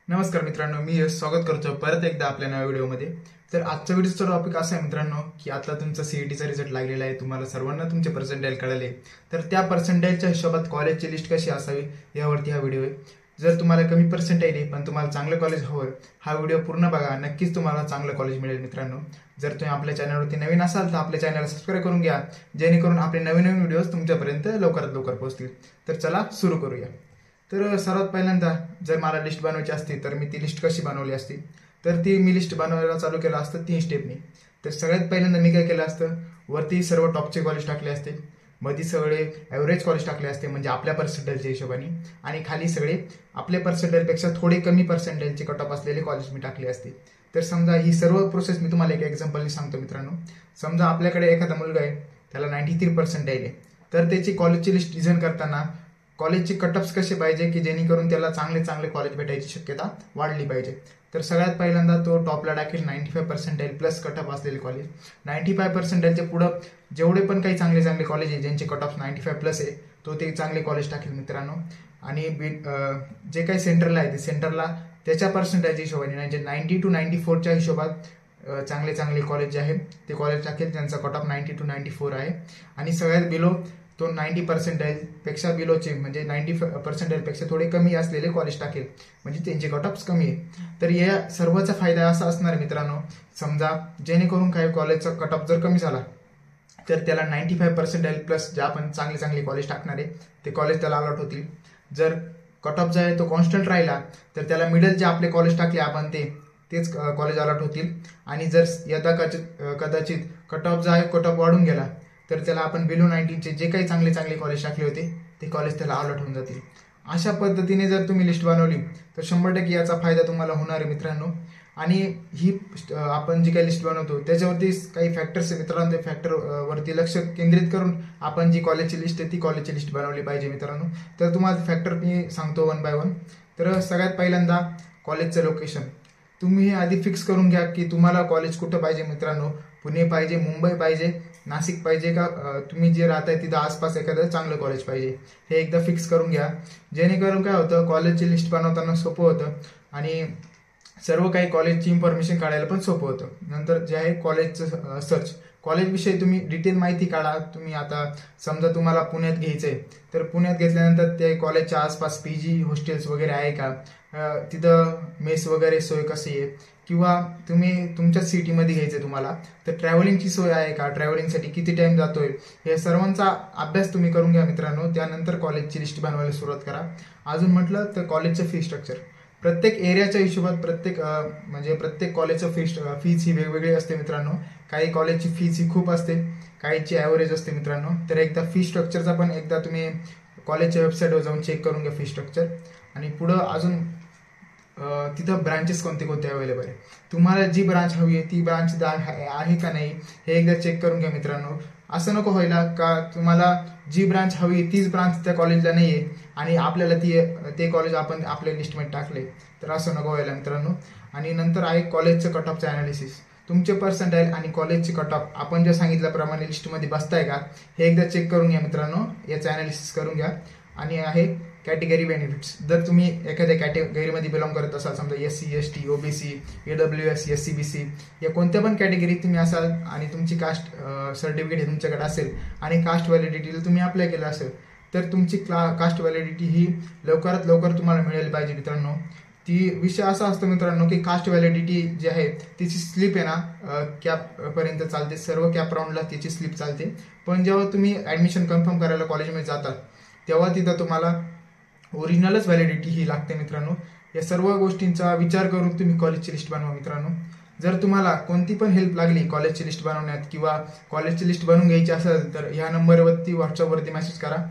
नमस्कार मित्रांनो, मी स्वागत करतो परत एकदा आपल्या नव्या व्हिडिओमध्ये। तर आजच्या व्हिडिओचा टॉपिक असा आहे मित्रांनो की आता तुमचा सीईटीचा रिझल्ट लागलेला आहे, तुम्हाला सर्वांना तुमचे पर्सेंटाइल कळले, तर त्या पर्सेंटाइलच्या हिशोबात कॉलेजची लिस्ट कशी असावी यावरती हा व्हिडिओ आहे। जर तुम्हाला कमी पर्सेंटाइल आहे पण तुम्हाला चांगलं कॉलेज हवं, हा व्हिडिओ पूर्ण बघा, नक्कीच तुम्हाला चांगलं कॉलेज मिळेल मित्रांनो। जर तुम्ही आपल्या चॅनलवरती नवीन असाल तर आपल्या चॅनलला सबस्क्राइब करून घ्या, जेणेकरून आपले नवीन नवीन व्हिडिओज तुमच्यापर्यंत लवकरात लवकर पोहोचतील। तर चला सुरू करूया। तर सर्वात पहिल्यांदा जर मला लिस्ट बनवायची असती तर मी ती लिस्ट कशी बनवली असती, तर ती मी लिस्ट बनवायला चालू केलं असतं 3 स्टेपनी। तर सगळ्यात पहिल्यांदा मी काय केलं असतं, वरती सर्व टॉपचे कॉलेज टाकले असते, मध्ये सगळे ॲव्हरेज कॉलेज टाकले असते म्हणजे आपल्या पर्सेंटाइलच्या हिशोबाने, आणि खाली सगळे आपल्या पर्सेंटाइलपेक्षा थोडे कमी पर्सेंटाइलचे कट ऑफ असलेले कॉलेज मी टाकले असते। तर समजा ही सर्व प्रोसेस मी तुम्हाला एक एक्झाम्पलनी सांगतो मित्रांनो। समजा आपल्याकडे एखादा मुलगा आहे, त्याला 93 पर्सेंटाइल आहे, तर त्याची कॉलेजची लिस्ट डिझाईन करताना कॉलेजचे कटअप्स कसे पाहिजे की जेणेकरून त्याला चांगले चांगले कॉलेज भेटायची शक्यता वाढली पाहिजे। तर सगळ्यात पहिल्यांदा तो टॉपला टाकेल 95 पर्सेंटाइल प्लस कटअप असलेले कॉलेज। 95 पर्सेंटाइलचे पुढं जेवढे पण काही चांगले चांगले कॉलेज आहे ज्यांचे कटअप 95 प्लस आहे, तो ते चांगले कॉलेज टाकेल मित्रांनो। आणि जे काही सेंटरला आहे ते सेंटरला त्याच्या पर्सेंटाइलच्या हिशोबाने म्हणजे 90 to 94च्या हिशोबात चांगले चांगले कॉलेज जे आहे ते कॉलेज टाकेल, त्यांचा कटअप 90 to 94 आहे। आणि सगळ्यात बिलो तो 90 पर्सेंटाइल पेक्षा बिलोचे म्हणजे 90 पर्सेंटाइल पेक्षा थोडे कमी असलेले कॉलेज टाकेल, म्हणजे त्यांचे कटअप्स कमी आहे। तर या सर्वचा फायदा असा असणार मित्रांनो, समजा जेणेकरून काही कॉलेजचा कटअप जर कमी झाला तर त्याला 95 पर्सेंटाइल प्लस जे आपण चांगले चांगले कॉलेज टाकणार आहे ते कॉलेज त्याला अलॉट होतील। जर कटअप जो आहे तो कॉन्स्टंट राहिला तर त्याला मिडल जे आपले कॉलेज टाकले आपण तेच कॉलेज अलॉट होतील। आणि जर यदा कदाचित कटअप जो आहे कटअप वाढून गेला तर त्याला आपण बिलो 90चे जे काही चांगले चांगले कॉलेज टाकले होते ते कॉलेज त्याला अलॉट होऊन जातील। अशा पद्धतीने जर तुम्ही लिस्ट बनवली तर 100% याचा फायदा तुम्हाला होणार आहे मित्रांनो। आणि ही आपण जी काही लिस्ट बनवतो त्याच्यावरती काही फॅक्टर्स मित्रांनो, ते फॅक्टर वरती लक्ष केंद्रित करून आपण जी कॉलेजची लिस्ट आहे ती कॉलेजची लिस्ट बनवली पाहिजे मित्रांनो। तर तुम्हाला फॅक्टर मी सांगतो 1 by 1। तर सगळ्यात पहिल्यांदा कॉलेजचं लोकेशन तुम्ही आधी फिक्स करून घ्या की तुम्हाला कॉलेज कुठं पाहिजे मित्रांनो। पुणे पाहिजे, मुंबई पाहिजे, नाशिक पाहिजे का तुम्ही जे राहताय तिथं आसपास एखादं चांगलं कॉलेज पाहिजे, हे एकदा फिक्स करून घ्या। जेणेकरून काय होतं, कॉलेजची लिस्ट बनवताना सोपं होतं आणि सर्व काही कॉलेजची इन्फॉर्मेशन काढायला पण सोपं होतं। नंतर जे आहे कॉलेजचं सर्च, कॉलेजविषयी तुम्ही डिटेल माहिती काढा। तुम्ही आता समजा तुम्हाला पुण्यात घ्यायचंय तर पुण्यात घेतल्यानंतर ते कॉलेजच्या आसपास पीजी हॉस्टेल्स वगैरे आहे का, तिथं मेस वगैरे सोय कशी आहे, किंवा तुम्ही तुमच्या सिटीमध्ये घ्यायचं तुम्हाला तर ट्रॅव्हलिंगची सोय आहे का, ट्रॅव्हलिंगसाठी किती टाइम जातोय, हे सर्वांचा अभ्यास तुम्ही करून घ्या मित्रांनो। त्यानंतर कॉलेजची लिस्ट बनवायला सुरुवात करा। अजून म्हटलं तर कॉलेजचं फी स्ट्रक्चर प्रत्येक एरियाच्या हिशोबात प्रत्येक कॉलेजचं फीज ही वेगवेगळी असते मित्रांनो। काही कॉलेजची फीज ही खूप असते, काहीची ॲव्हरेज असते मित्रांनो। तर एकदा फी स्ट्रक्चरचा पण एकदा तुम्ही कॉलेजच्या वेबसाईटवर जाऊन चेक करून घ्या फी स्ट्रक्चर। आणि पुढं अजून तिथं ब्रांचेस कोणते कोणते अवेलेबल आहे, तुम्हाला जी ब्रांच हवी आहे ती ब्रांच आहे का नाही हे एकदा चेक करून घ्या मित्रांनो। असं नको व्हायला का तुम्हाला जी ब्रांच हवी तीच ब्रांच त्या कॉलेजला नाही आहे आणि आपल्याला ते कॉलेज आपण आपल्या लिस्टमध्ये टाकले, तर असं नको व्हायला मित्रांनो। आणि नंतर आहे कॉलेजचं कट ऑफचं ॲनालिसिस, तुमचे पर्सेंटाइल आणि कॉलेजचे कट ऑफ आपण जे सांगितल्याप्रमाणे लिस्टमध्ये बसताय का हे एकदा चेक करून घ्या मित्रांनो, याचं ॲनालिसिस करून घ्या। आणि आहे कॅटेगरी बेनिफिट्स, जर तुम्ही एखाद्या कॅटेगरीमध्ये बिलॉंग करत असाल, समजा SC ST OBC AWS SC BC या कोणत्या पण कॅटेगरीत तुम्ही असाल आणि तुमची कास्ट सर्टिफिकेट हे तुमच्याकडे असेल आणि कास्ट व्हॅलिडिटीला तुम्ही अप्लाय केलं असेल तर तुमची कास्ट व्हॅलिडिटी ही लवकरात लवकर तुम्हाला मिळाली पाहिजे मित्रांनो। ती विषय असा असतो मित्रांनो की कास्ट व्हॅलिडिटी जी आहे तिची स्लिप आहे ना कॅपपर्यंत चालते, सर्व कॅप राऊंडला तिची स्लिप चालते, पण जेव्हा तुम्ही ॲडमिशन कन्फर्म करायला कॉलेजमध्ये जातात तेव्हा तिथं तुम्हाला ओरिजिनलच व्हॅलिडिटी ही लागते मित्रांनो। या सर्व गोष्टींचा विचार करून तुम्ही कॉलेजची लिस्ट बनवा मित्रांनो। जर तुम्हाला कोणती पण हेल्प लागली कॉलेजची लिस्ट बनवण्यात किंवा कॉलेजची लिस्ट बनवून घ्यायची असेल तर ह्या नंबरवरती व्हॉट्सअपवरती मेसेज करा।